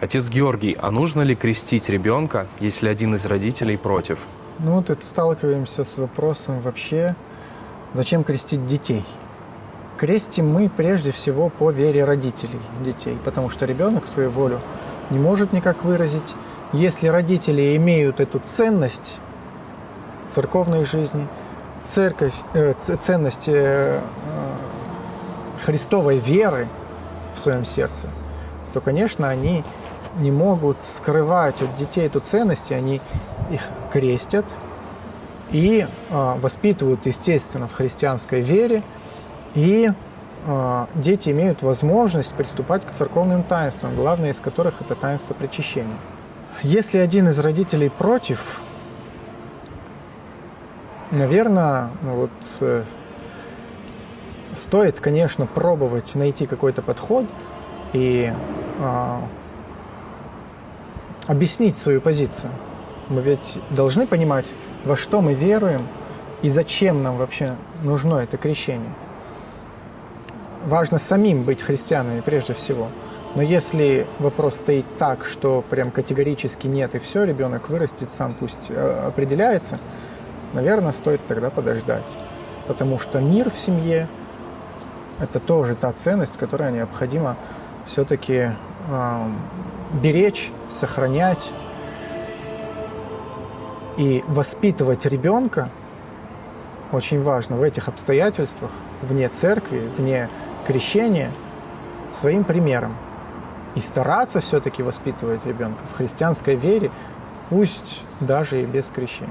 Отец Георгий, а нужно ли крестить ребенка, если один из родителей против? Ну, тут сталкиваемся с вопросом вообще, зачем крестить детей? Крестим мы прежде всего по вере родителей детей, потому что ребенок свою волю не может никак выразить. Если родители имеют эту ценность церковной жизни, ценность Христовой веры в своем сердце, то, конечно, они не могут скрывать от детей эту ценность, и они их крестят и воспитывают, естественно, в христианской вере, и дети имеют возможность приступать к церковным таинствам, главное из которых это таинство причащения. Если один из родителей против, наверное, стоит, конечно, пробовать найти какой-то подход и объяснить свою позицию. Мы ведь должны понимать, во что мы веруем и зачем нам вообще нужно это крещение. Важно самим быть христианами прежде всего. Но если вопрос стоит так, что прям категорически нет и все, ребенок вырастет, сам пусть определяется, наверное, стоит тогда подождать. Потому что мир в семье – это тоже та ценность, которая необходимо все-таки беречь, сохранять и воспитывать ребенка очень важно в этих обстоятельствах, вне церкви, вне крещения, своим примером. И стараться все-таки воспитывать ребенка в христианской вере, пусть даже и без крещения.